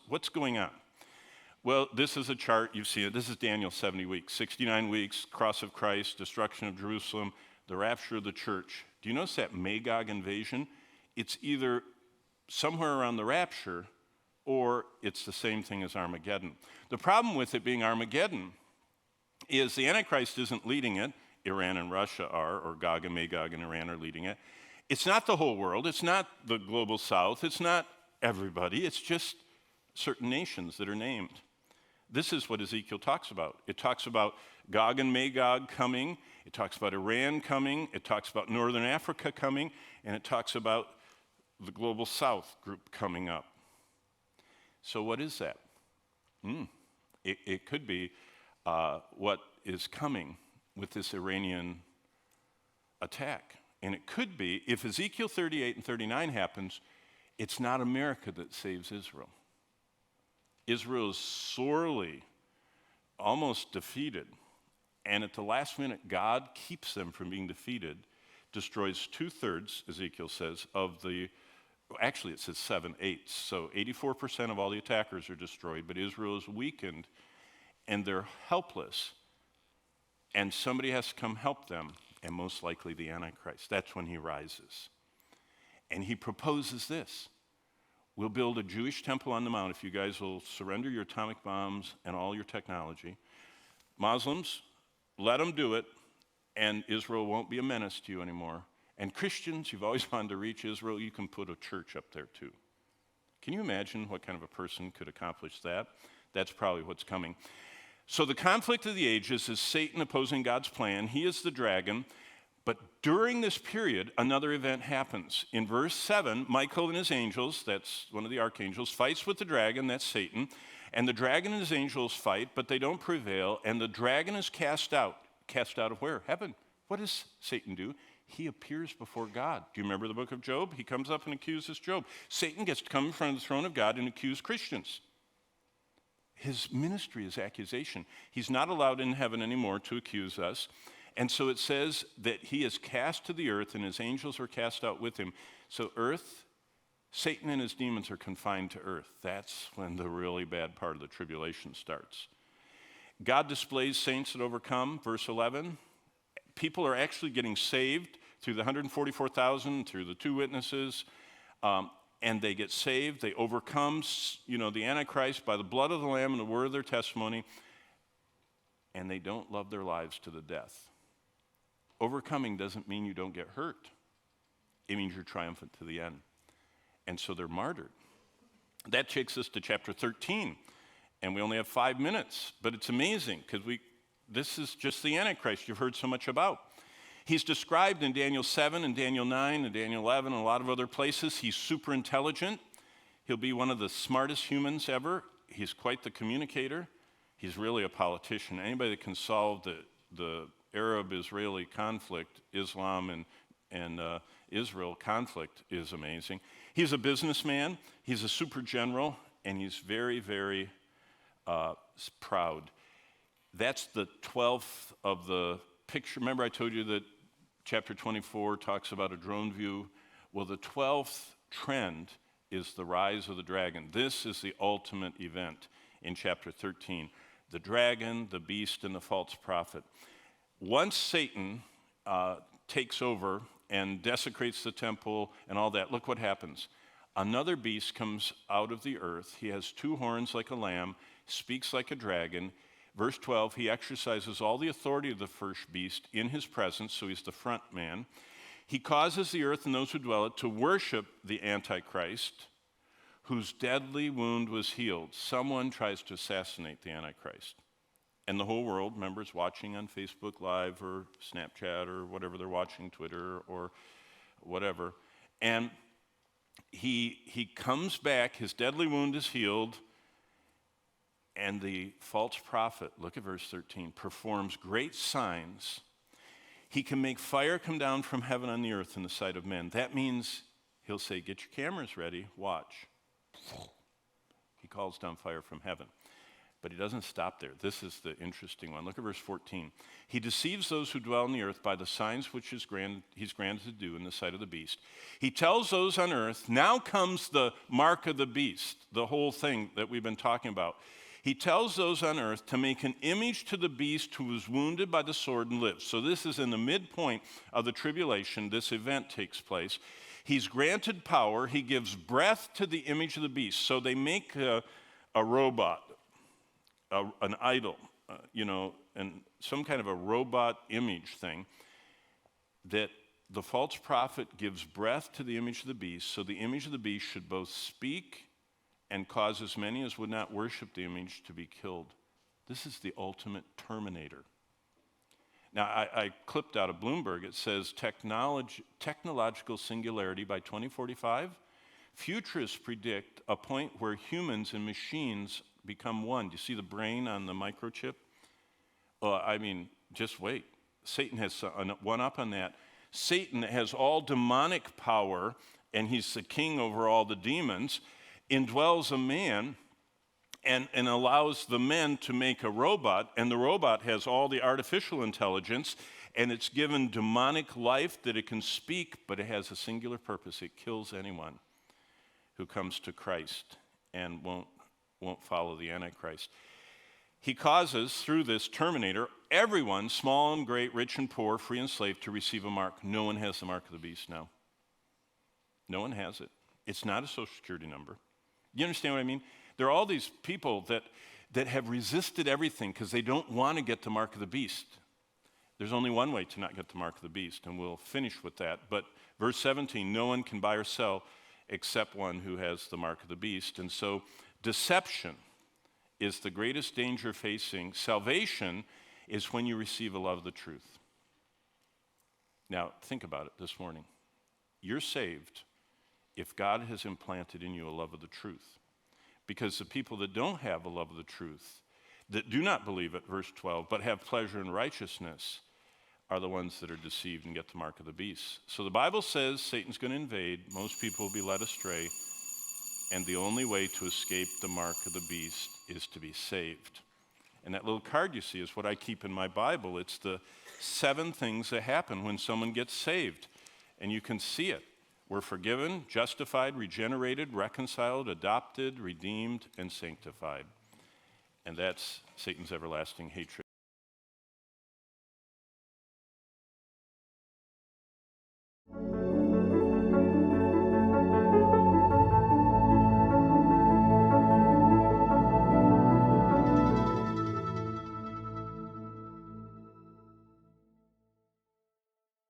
what's going on? Well, this is a chart. You've seen it. This is Daniel 70 weeks, 69 weeks, cross of Christ, destruction of Jerusalem, the rapture of the church. Do you notice that Magog invasion? It's either somewhere around the rapture or it's the same thing as Armageddon. The problem with it being Armageddon is the Antichrist isn't leading it. Iran and Russia are, or Gog and Magog and Iran are leading it. It's not the whole world. It's not the global south. It's not everybody. It's just certain nations that are named. This is what Ezekiel talks about. It talks about Gog and Magog coming. It talks about Iran coming. It talks about Northern Africa coming. And it talks about the global south group coming up. So what is that? It could be what is coming with this Iranian attack. And it could be, if Ezekiel 38 and 39 happens, it's not America that saves Israel. Israel is sorely, almost defeated. And at the last minute, God keeps them from being defeated, destroys 2/3, Ezekiel says, of the, actually it says 7/8. So 84% of all the attackers are destroyed, but Israel is weakened and they're helpless. And somebody has to come help them, and most likely the Antichrist. That's when he rises. And he proposes this. We'll build a Jewish temple on the mount if you guys will surrender your atomic bombs and all your technology. Muslims, let them do it, and Israel won't be a menace to you anymore. And Christians, you've always wanted to reach Israel, you can put a church up there too. Can you imagine what kind of a person could accomplish that? That's probably what's coming. So the conflict of the ages is Satan opposing God's plan. He is the dragon. But during this period, another event happens. In verse 7, Michael and his angels, that's one of the archangels, fights with the dragon, that's Satan. And the dragon and his angels fight, but they don't prevail. And the dragon is cast out. Cast out of where? Heaven. What does Satan do? He appears before God. Do you remember the book of Job? He comes up and accuses Job. Satan gets to come in front of the throne of God and accuse Christians. His ministry is accusation. He's not allowed in heaven anymore to accuse us. And so it says that he is cast to the earth and his angels are cast out with him. So earth, Satan and his demons are confined to earth. That's when the really bad part of the tribulation starts. God displays saints that overcome. Verse 11, people are actually getting saved through the 144,000, through the 2 witnesses. And they get saved, they overcome, the Antichrist by the blood of the Lamb and the word of their testimony, and they don't love their lives to the death. Overcoming doesn't mean you don't get hurt. It means you're triumphant to the end. And so they're martyred. That takes us to chapter 13, and we only have 5 minutes, but it's amazing because this is just the Antichrist you've heard so much about. He's described in Daniel 7 and Daniel 9 and Daniel 11 and a lot of other places. He's super intelligent. He'll be one of the smartest humans ever. He's quite the communicator. He's really a politician. Anybody that can solve the Arab-Israeli conflict, Islam and Israel conflict is amazing. He's a businessman. He's a super general, and he's very, very proud. That's the 12th of the picture. Remember I told you that chapter 24 talks about a drone view. Well, the 12th trend is the rise of the dragon. This is the ultimate event in chapter 13. The dragon, the beast, and the false prophet. Once Satan takes over and desecrates the temple and all that, look what happens. Another beast comes out of the earth. He has 2 horns like a lamb, speaks like a dragon. Verse 12, he exercises all the authority of the first beast in his presence, so he's the front man. He causes the earth and those who dwell it to worship the Antichrist, whose deadly wound was healed. Someone tries to assassinate the Antichrist. And the whole world, remember, is watching on Facebook Live or Snapchat or whatever they're watching, Twitter or whatever. And he comes back, his deadly wound is healed, and the false prophet, look at verse 13, performs great signs. He can make fire come down from heaven on the earth in the sight of men. That means he'll say, get your cameras ready, watch. He calls down fire from heaven. But he doesn't stop there. This is the interesting one. Look at verse 14. He deceives those who dwell on the earth by the signs which he's granted to do in the sight of the beast. He tells those on earth, now comes the mark of the beast, the whole thing that we've been talking about. He tells those on earth to make an image to the beast who was wounded by the sword and lives. So this is in the midpoint of the tribulation. This event takes place. He's granted power. He gives breath to the image of the beast. So they make a robot, an idol, and some kind of a robot image thing that the false prophet gives breath to the image of the beast. So the image of the beast should both speak and cause as many as would not worship the image to be killed. This is the ultimate terminator. Now, I clipped out of Bloomberg. It says technological singularity by 2045. Futurists predict a point where humans and machines become one. Do you see the brain on the microchip? Just wait. Satan has one up on that. Satan has all demonic power, and he's the king over all the demons, indwells a man and allows the men to make a robot, and the robot has all the artificial intelligence, and it's given demonic life that it can speak, but it has a singular purpose. It kills anyone who comes to Christ and won't follow the Antichrist. He causes, through this terminator, everyone, small and great, rich and poor, free and slave, to receive a mark. No one has the mark of the beast now. No one has it. It's not a social security number. You understand what I mean? There are all these people that have resisted everything because they don't want to get the mark of the beast. There's only one way to not get the mark of the beast, and we'll finish with that. But verse 17, no one can buy or sell except one who has the mark of the beast. And so deception is the greatest danger facing. Salvation is when you receive a love of the truth. Now, think about it this morning. You're saved if God has implanted in you a love of the truth. Because the people that don't have a love of the truth, that do not believe it, verse 12, but have pleasure in righteousness, are the ones that are deceived and get the mark of the beast. So the Bible says Satan's going to invade. Most people will be led astray. And the only way to escape the mark of the beast is to be saved. And that little card you see is what I keep in my Bible. It's the 7 things that happen when someone gets saved. And you can see it. We're forgiven, justified, regenerated, reconciled, adopted, redeemed, and sanctified. And that's Satan's everlasting hatred.